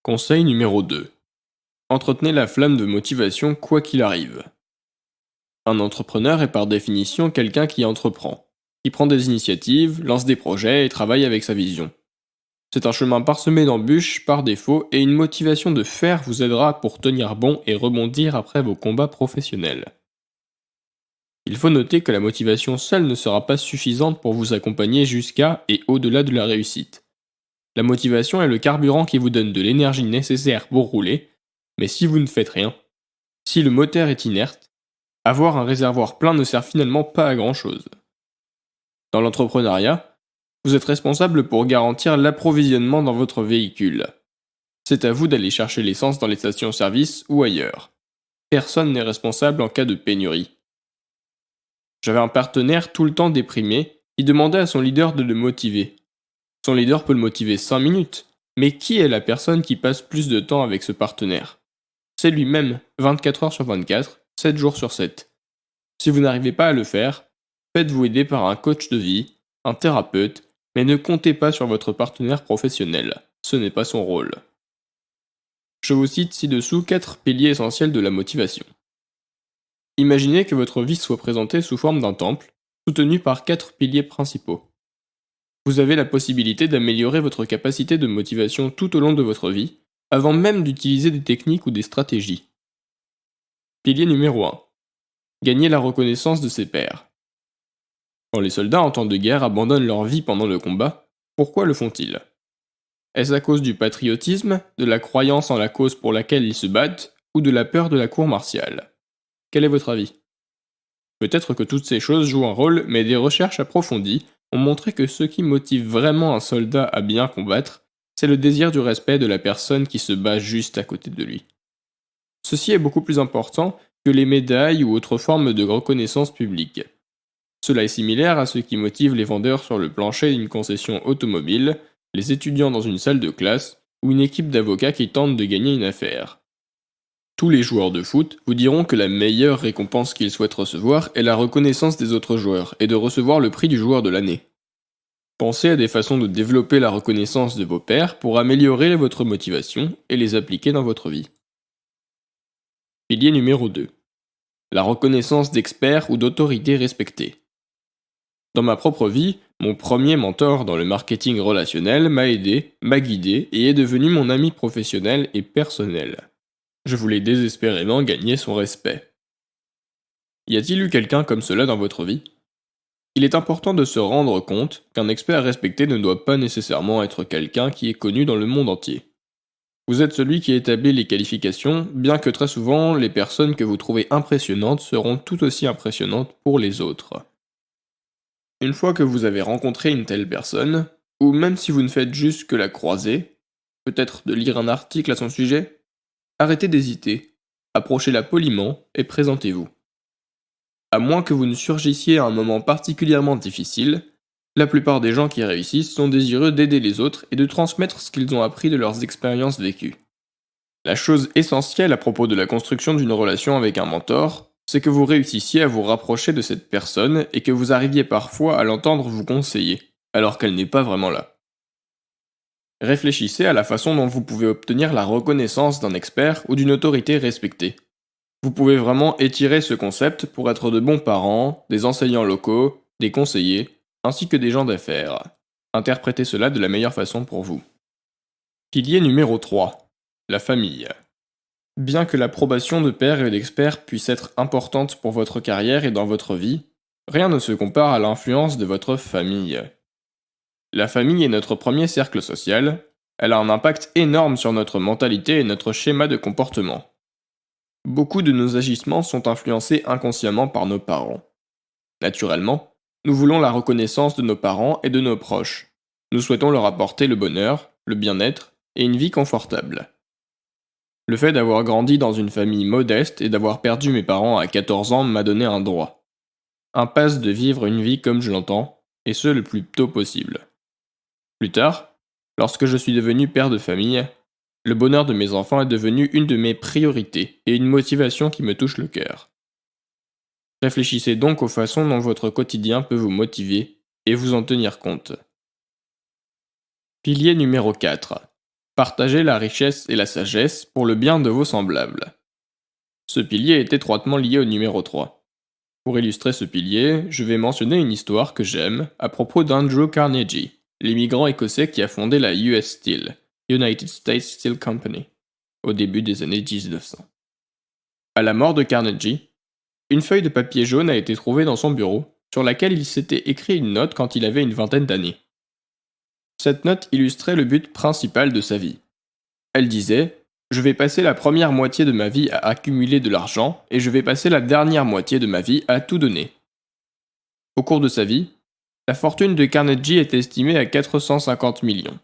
Conseil numéro 2. Entretenez la flamme de motivation quoi qu'il arrive. Un entrepreneur est par définition quelqu'un qui entreprend, qui prend des initiatives, lance des projets et travaille avec sa vision. C'est un chemin parsemé d'embûches par défaut et une motivation de fer vous aidera pour tenir bon et rebondir après vos combats professionnels. Il faut noter que la motivation seule ne sera pas suffisante pour vous accompagner jusqu'à et au-delà de la réussite. La motivation est le carburant qui vous donne de l'énergie nécessaire pour rouler, mais si vous ne faites rien, si le moteur est inerte, avoir un réservoir plein ne sert finalement pas à grand chose. Dans l'entrepreneuriat, vous êtes responsable pour garantir l'approvisionnement dans votre véhicule. C'est à vous d'aller chercher l'essence dans les stations-service ou ailleurs. Personne n'est responsable en cas de pénurie. J'avais un partenaire tout le temps déprimé qui demandait à son leader de le motiver. Son leader peut le motiver 5 minutes, mais qui est la personne qui passe plus de temps avec ce partenaire? C'est lui-même, 24 heures sur 24, 7 jours sur 7. Si vous n'arrivez pas à le faire, faites-vous aider par un coach de vie, un thérapeute, mais ne comptez pas sur votre partenaire professionnel, ce n'est pas son rôle. Je vous cite ci-dessous 4 piliers essentiels de la motivation. Imaginez que votre vie soit présentée sous forme d'un temple, soutenu par 4 piliers principaux. Vous avez la possibilité d'améliorer votre capacité de motivation tout au long de votre vie, avant même d'utiliser des techniques ou des stratégies. Pilier numéro 1. Gagner la reconnaissance de ses pairs. Quand les soldats en temps de guerre abandonnent leur vie pendant le combat, pourquoi le font-ils? Est-ce à cause du patriotisme, de la croyance en la cause pour laquelle ils se battent, ou de la peur de la cour martiale? Quel est votre avis? Peut-être que toutes ces choses jouent un rôle, mais des recherches approfondies ont montré que ce qui motive vraiment un soldat à bien combattre, c'est le désir du respect de la personne qui se bat juste à côté de lui. Ceci est beaucoup plus important que les médailles ou autres formes de reconnaissance publique. Cela est similaire à ce qui motive les vendeurs sur le plancher d'une concession automobile, les étudiants dans une salle de classe ou une équipe d'avocats qui tentent de gagner une affaire. Tous les joueurs de foot vous diront que la meilleure récompense qu'ils souhaitent recevoir est la reconnaissance des autres joueurs et de recevoir le prix du joueur de l'année. Pensez à des façons de développer la reconnaissance de vos pairs pour améliorer votre motivation et les appliquer dans votre vie. Pilier numéro 2. La reconnaissance d'experts ou d'autorités respectées. Dans ma propre vie, mon premier mentor dans le marketing relationnel m'a aidé, m'a guidé et est devenu mon ami professionnel et personnel. Je voulais désespérément gagner son respect. Y a-t-il eu quelqu'un comme cela dans votre vie? Il est important de se rendre compte qu'un expert respecté ne doit pas nécessairement être quelqu'un qui est connu dans le monde entier. Vous êtes celui qui établit les qualifications, bien que très souvent, les personnes que vous trouvez impressionnantes seront tout aussi impressionnantes pour les autres. Une fois que vous avez rencontré une telle personne, ou même si vous ne faites juste que la croiser, peut-être de lire un article à son sujet, arrêtez d'hésiter, approchez-la poliment et présentez-vous. À moins que vous ne surgissiez à un moment particulièrement difficile, la plupart des gens qui réussissent sont désireux d'aider les autres et de transmettre ce qu'ils ont appris de leurs expériences vécues. La chose essentielle à propos de la construction d'une relation avec un mentor, c'est que vous réussissiez à vous rapprocher de cette personne et que vous arriviez parfois à l'entendre vous conseiller, alors qu'elle n'est pas vraiment là. Réfléchissez à la façon dont vous pouvez obtenir la reconnaissance d'un expert ou d'une autorité respectée. Vous pouvez vraiment étirer ce concept pour être de bons parents, des enseignants locaux, des conseillers, ainsi que des gens d'affaires. Interprétez cela de la meilleure façon pour vous. Pilier numéro 3. La famille. Bien que l'approbation de pairs et d'experts puisse être importante pour votre carrière et dans votre vie, rien ne se compare à l'influence de votre famille. La famille est notre premier cercle social, elle a un impact énorme sur notre mentalité et notre schéma de comportement. Beaucoup de nos agissements sont influencés inconsciemment par nos parents. Naturellement, nous voulons la reconnaissance de nos parents et de nos proches. Nous souhaitons leur apporter le bonheur, le bien-être et une vie confortable. Le fait d'avoir grandi dans une famille modeste et d'avoir perdu mes parents à 14 ans m'a donné un droit. Un passe de vivre une vie comme je l'entends, et ce le plus tôt possible. Plus tard, lorsque je suis devenu père de famille, le bonheur de mes enfants est devenu une de mes priorités et une motivation qui me touche le cœur. Réfléchissez donc aux façons dont votre quotidien peut vous motiver et vous en tenir compte. Pilier numéro 4. Partagez la richesse et la sagesse pour le bien de vos semblables. Ce pilier est étroitement lié au numéro 3. Pour illustrer ce pilier, je vais mentionner une histoire que j'aime à propos d'Andrew Carnegie, l'immigrant écossais qui a fondé la US Steel, United States Steel Company, au début des années 1900. À la mort de Carnegie, une feuille de papier jaune a été trouvée dans son bureau, sur laquelle il s'était écrit une note quand il avait une vingtaine d'années. Cette note illustrait le but principal de sa vie. Elle disait « Je vais passer la première moitié de ma vie à accumuler de l'argent et je vais passer la dernière moitié de ma vie à tout donner. » Au cours de sa vie, la fortune de Carnegie est estimée à 450 millions.